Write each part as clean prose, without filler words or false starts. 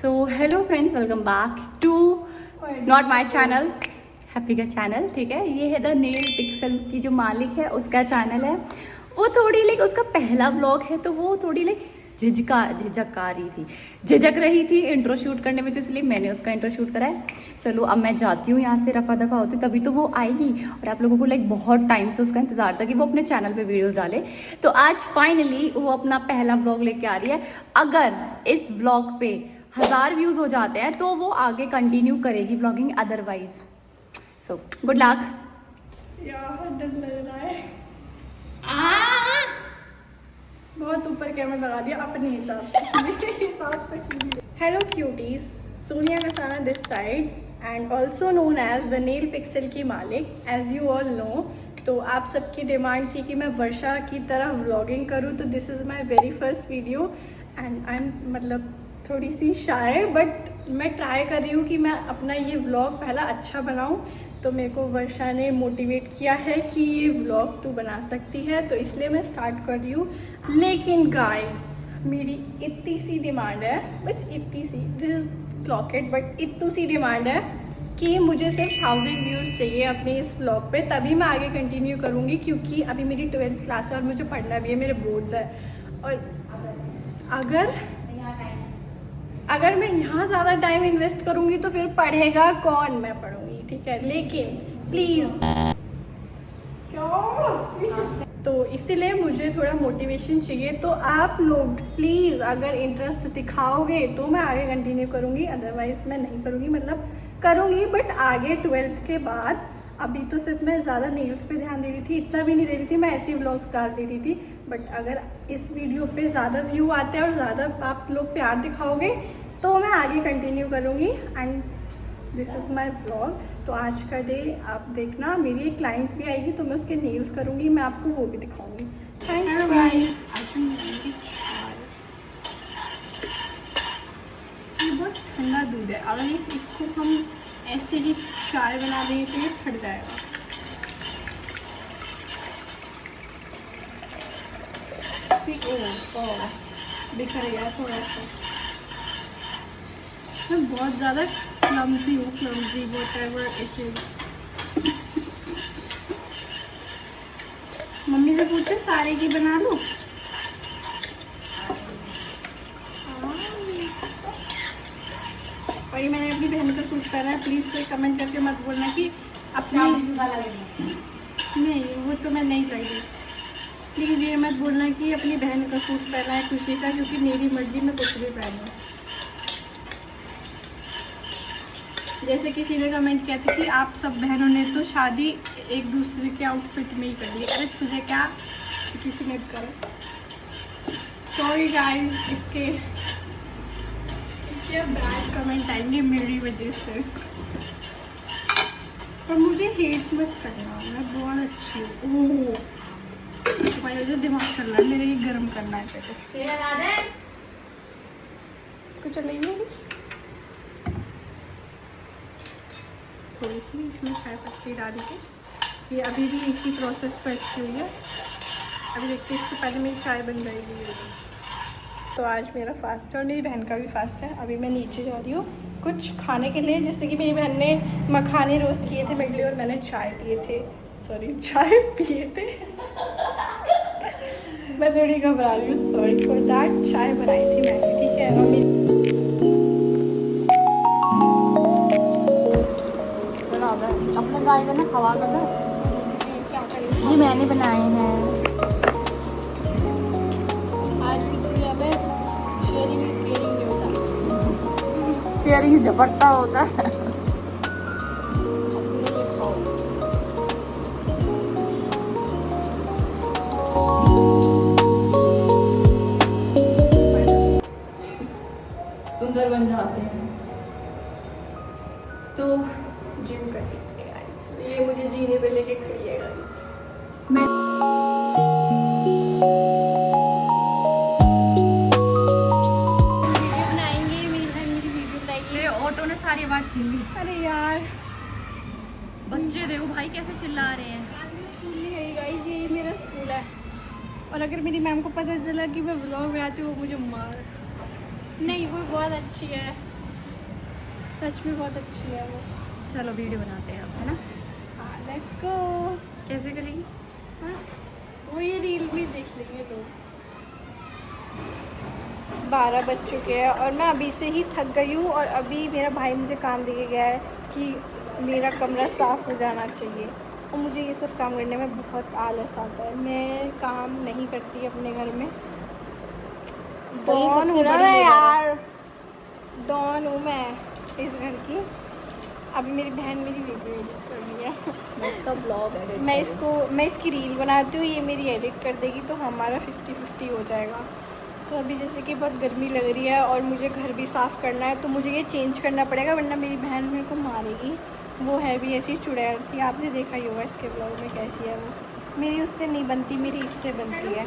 So hello friends, welcome back to not my channel, Happy का channel. ठीक है, ये है द नेल पिक्सल की जो मालिक है उसका चैनल है। वो थोड़ी लाइक उसका पहला व्लॉग है तो वो थोड़ी लाइक झिझक रही थी इंट्रो शूट करने में, तो इसलिए मैंने उसका इंट्रो शूट करा है। चलो अब मैं जाती हूँ यहाँ से, रफा दफा होती हूँ, तभी तो वो आएगी। और आप लोगों को लाइक बहुत टाइम से उसका इंतजार था कि वो अपने चैनल पे वीडियोस डाले, तो आज फाइनली वो अपना पहला व्लॉग लेके आ रही है। अगर इस व्लॉग पे 1000 व्यूज हो जाते हैं तो वो आगे कंटिन्यू करेगी vlogging, otherwise so good luck. यार डर लग रहा है, बहुत ऊपर कैमरा लगा दिया अपने हिसाब से, मेरे हिसाब से। Hello cuties, Sonia Kasana this side and also known as the nail pixels की मालिक, एज यू ऑल नो। तो आप सबकी डिमांड थी कि मैं वर्षा की तरह व्लॉगिंग करूँ, तो this is my very first video and I am मतलब थोड़ी सी शाय, बट मैं ट्राई कर रही हूँ कि मैं अपना ये व्लॉग पहला अच्छा बनाऊँ। तो मेरे को वर्षा ने मोटिवेट किया है कि ये व्लॉग तू बना सकती है, तो इसलिए मैं स्टार्ट कर रही हूँ। लेकिन गाइस, मेरी इतनी सी डिमांड है, बस इतनी सी, दिस इज क्लॉकेट, बट इतनी सी डिमांड है कि मुझे सिर्फ 1000 व्यूज़ चाहिए अपने इस व्लॉग पे, तभी मैं आगे कंटिन्यू करूँगी। क्योंकि अभी मेरी 12th क्लास है और मुझे पढ़ना भी है, मेरे बोर्ड्स है। और अगर मैं यहाँ ज़्यादा टाइम इन्वेस्ट करूँगी तो फिर पढ़ेगा कौन, मैं पढ़ूँगी, ठीक है। लेकिन प्लीज़ तो इसीलिए मुझे थोड़ा मोटिवेशन चाहिए, तो आप लोग प्लीज़ अगर इंटरेस्ट दिखाओगे तो मैं आगे कंटिन्यू करूँगी, अदरवाइज़ मैं नहीं करूँगी। मतलब करूँगी बट आगे 12th के बाद। अभी तो सिर्फ मैं ज़्यादा नेल्स पे ध्यान दे रही थी, इतना भी नहीं दे रही थी, मैं ऐसी व्लॉग्स डाल दे रही थी। बट अगर इस वीडियो पे ज़्यादा व्यू आते हैं और ज़्यादा आप लोग प्यार दिखाओगे तो मैं आगे कंटिन्यू करूँगी। And this is my vlog. तो आज का डे आप देखना, मेरी एक क्लाइंट भी आएगी तो मैं उसके नेल्स करूँगी, मैं आपको वो भी दिखाऊँगी। Thank you guys. ये बहुत ठंडा दूध है, अगर इसको हम ऐसे ही चाय बना देंगे तो ये फट जाएगा। बिखर गया थोड़ा सा, मैं बहुत ज़्यादा क्लमजी हूँ, clumsy whatever it is. Mummy से पूछे सारे की बना लो। और ये मैंने अपनी बहन का सूट पहना है, प्लीज़ कोई कमेंट करके मत बोलना कि अपनी नहीं, वो तो मैं नहीं चाहिए। प्लीज़ ये मत बोलना कि अपनी बहन का सूट पहना है खुशी का, क्योंकि मेरी मर्जी में कुछ भी पहनूं। जैसे किसी ने कमेंट किया था कि आप सब बहनों ने तो शादी एक दूसरे के आउटफिट में ही कर ली। अरे तुझे क्या, किसी ने करो। सॉरी गाइस, इसके बैड कमेंट आएंगे मेरी वजह से, और मुझे हेट मत करना, मैं बहुत अच्छी हूँ। तुम्हारे वजह दिमाग चल रहा है मेरे, ये गर्म करना है पहले। इसको चलाइए थोड़ी सी, इसमें चाय पत्ती डाल के। ये अभी भी इसी प्रोसेस पर अच्छी हुई है, अभी देखते हैं, इससे पहले मेरी चाय बन जाएगी। तो आज मेरा फास्ट है और मेरी बहन का भी फास्ट है। अभी मैं नीचे जा रही हूँ कुछ खाने के लिए, जैसे कि मेरी बहन ने मखाने रोस्ट किए थे मेरे लिए और मैंने चाय पिए थे, चाय पिए थे। मैं थोड़ी घबरा रही हूँ, सॉरी फॉर दैट। चाय बनाई थी मैंने, ठीक है। अपने गाय का ना खवा कर दो, ये मैंने बनाए हैं। आज की दुनिया में शेयरिंग इज केयरिंग नहीं होता, शेयरिंग झपटता होता है। सुंदर बन जाते हैं। तो जिम कर रही है गाइस, ये मुझे जीने पे लेके खड़ी है गाइस। मैं वीडियो बनाएंगे, मेरी बहन मेरी वीडियो बनाएगी। मेरे ऑटो ने सारी आवाज़ छीन ली। अरे यार, बच्चे देखो भाई कैसे चिल्ला रहे हैं। आज मैं स्कूल नहीं गई गाइस, यही मेरा स्कूल है। और अगर मेरी मैम को पता चला कि मैं व्लॉग बनाती हूँ वो मुझे मार, नहीं वो बहुत अच्छी है। सच में बहुत अच्छी है वो। चलो वीडियो बनाते हैं अब, है ना? हाँ लेट्स गो। कैसे करेंगे? हाँ वो ये रील भी देख लेंगे लोग। 12 बज चुके हैं और मैं अभी से ही थक गई हूँ। और अभी मेरा भाई मुझे काम दे के गया है कि मेरा कमरा साफ़ हो जाना चाहिए। और मुझे ये सब काम करने में बहुत आलस आता है। मैं काम नहीं करती अपने घर में। डॉन हूँ ना मैं यार, डॉन हूँ मैं इस घर की। अभी मेरी बहन मेरी वीडियो एडिट कर रही है। इसका ब्लॉग एडिट मैं इसकी रील बनाती हूँ, ये मेरी एडिट कर देगी तो हमारा 50-50 हो जाएगा। तो अभी जैसे कि बहुत गर्मी लग रही है और मुझे घर भी साफ़ करना है तो मुझे ये चेंज करना पड़ेगा, वरना मेरी बहन मेरे को मारेगी। वो है भी ऐसी चुड़ैल सी, आपने देखा ही होगा इसके ब्लॉग में कैसी है वो। मेरी उससे नहीं बनती, मेरी इससे बनती है।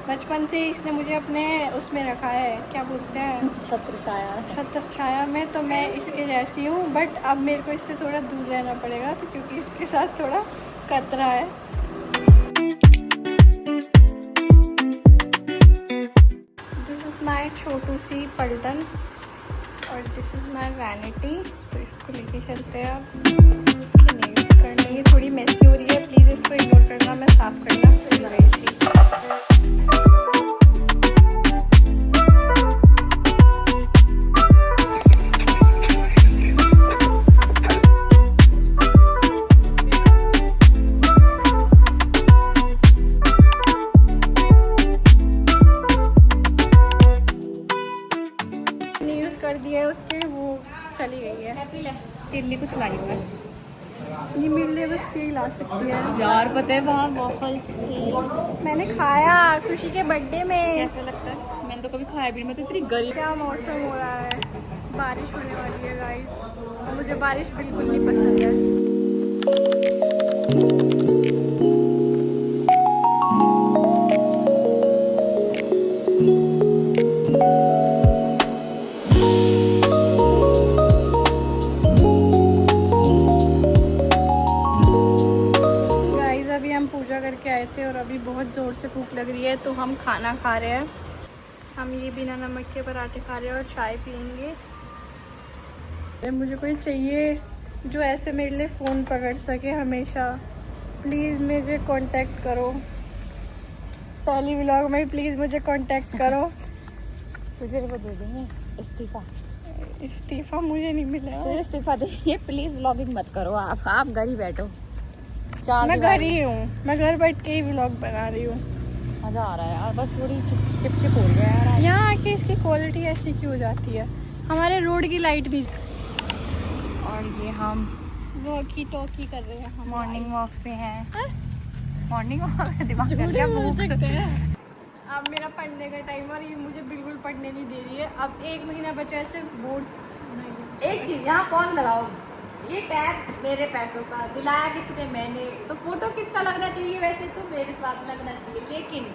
बचपन से इसने मुझे अपने उसमें रखा है, क्या बोलते हैं, छत्र छाया में। तो मैं इसके जैसी हूँ, बट अब मेरे को इससे थोड़ा दूर रहना पड़ेगा तो क्योंकि इसके साथ थोड़ा खतरा है। दिस इज़ माई छोटू सी पलटन और दिस इज़ माई वैनिटी। तो इसको लेके चलते हैं अब। इसकी नेल्स करनी है, थोड़ी मेसी हो रही है, प्लीज़ इसको इग्नोर करना, मैं साफ़ करना भूल गई थी। कर दिया है उसके, वो चली गई है। तिल्ली कुछ लाई हुआ है ये मेरे लिए बस यही ला सकती है यार। पता है वहाँ वॉफल्स थी, मैंने खाया खुशी के बर्थडे में। कैसा लगता है? मैंने तो कभी खाया भी नहीं, मैं तो इतनी गरीब। क्या मौसम हो रहा है, बारिश होने वाली है गाइस और मुझे बारिश बिल्कुल नहीं पसंद है। करके आए थे और अभी बहुत ज़ोर से भूख लग रही है तो हम खाना खा रहे हैं। हम ये बिना नमक के पराठे खा रहे हैं और चाय पियेंगे। मुझे कोई चाहिए जो ऐसे मेरे लिए फ़ोन पकड़ सके हमेशा। प्लीज़ मुझे कांटेक्ट करो, पहली व्लॉग में प्लीज़ मुझे कांटेक्ट करो। तुझे वो दे देंगे इस्तीफा। इस्तीफा मुझे नहीं मिला। तुझे इस्तीफा देंगे, प्लीज़ व्लॉगिंग मत करो। आप घर ही बैठो। मैं घर ही हूँ, मैं घर बैठ के ही व्लॉग बना रही हूँ। मज़ा आ रहा है यार, बस थोड़ी चिप हो रही है यार। यहाँ आके इसकी क्वालिटी ऐसी क्यों हो जाती है? हमारे रोड की लाइट भी। और ये हम वॉकी टॉकी कर रहे हैं, हम मॉर्निंग वॉक पे हैं। मॉर्निंग वॉक दिमाग चल गया। अब मेरा पढ़ने का टाइम और ये मुझे बिल्कुल पढ़ने नहीं दे रही है। अब 1 महीना बचा है सिर्फ बोर्ड। एक चीज़ यहाँ कौन लगाओ, ये टैग मेरे पैसों का दिलाया किसने? मैंने। तो फोटो किसका लगना चाहिए? वैसे तो मेरे साथ लगना चाहिए, लेकिन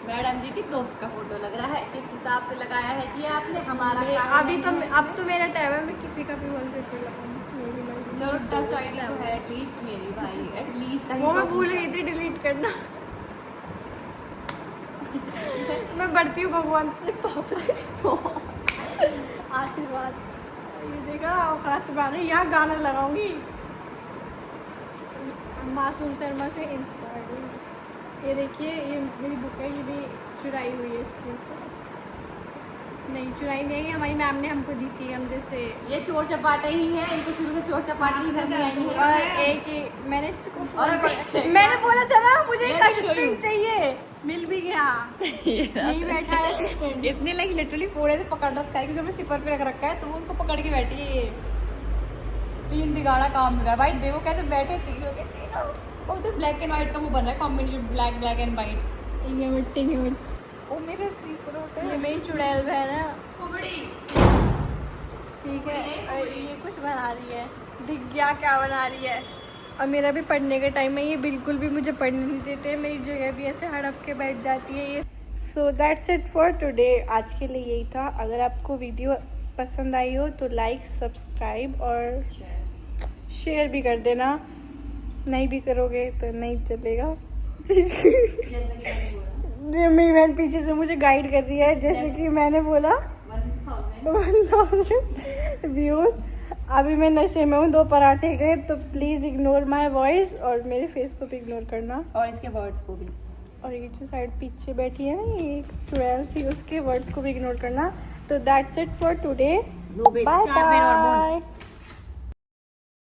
मैडम जी की दोस्त का फोटो लग रहा है। किस हिसाब से लगाया है जी आपने? हमारा अभी तो अब तो मेरा टाइम है, मैं किसी का भी वॉलपेपर लगाऊंगी। चलो टच आईडी तो है एटलीस्ट मेरी भाई, एटलीस्ट वो मैं भूल गई थी डिलीट करना। मैं बढ़ती हूँ भगवान से आशीर्वाद। ये देखा औकात में आ गई, यहाँ गाना लगाऊंगी। मासूम शर्मा से इंस्पायर्ड हुई। ये देखिए, ये मेरी बुक है, ये भी चुराई हुई है स्कूल से। नहीं चुराई नहीं है, हमारी मैम ने हमको दी थी। हम जैसे ये चोर चपाटे ही है, इनको शुरू से चोर चपाटे ही घर में आई है। और एक मैंने इसको मैंने बोला था ना मुझे एक असिस्टेंट चाहिए, मिल भी गया। यही बैठा है असिस्टेंट। इसने लाइक लिटरली पूरे से पकड़ रखा है क्योंकि हमने सिपर पे रख रखा है, तो वो उसको पकड़ के बैठी है। 3 दिगाड़ा काम मिला भाई, देखो कैसे बैठे तीनों के तीनों। वो तो ब्लैक एंड व्हाइट का वो बन रहा है कॉम्बिनेशन, ब्लैक एंड व्हाइट। ओ मेरे सीक्रेट है, ये मेरी चुड़ैल बहन है। ठीक है, ये कुछ बना रही है, दिख गया क्या बना रही है। और मेरा भी पढ़ने का टाइम है, ये बिल्कुल भी मुझे पढ़ने नहीं देते। मेरी जगह भी ऐसे हड़प के बैठ जाती है ये। So that's it for today. आज के लिए यही था। अगर आपको वीडियो पसंद आई हो तो लाइक, सब्सक्राइब और शेयर भी कर देना। नहीं भी करोगे तो नहीं चलेगा। मेरी बहन पीछे से मुझे गाइड कर रही है, जैसे कि मैंने बोला 1000 व्यूज। अभी मैं नशे में हूँ, 2 पराठे गए, तो प्लीज इग्नोर माय वॉइस और मेरे फेस को भी इग्नोर करना, और इसके वर्ड्स को भी। और ये जो साइड पीछे बैठी है ना, ये ट्वेल्व सी, उसके वर्ड्स को भी इग्नोर करना। तो दैट्स इट फॉर टुडे, 2 बेर, बाय 4 बेर और बोल। बाय।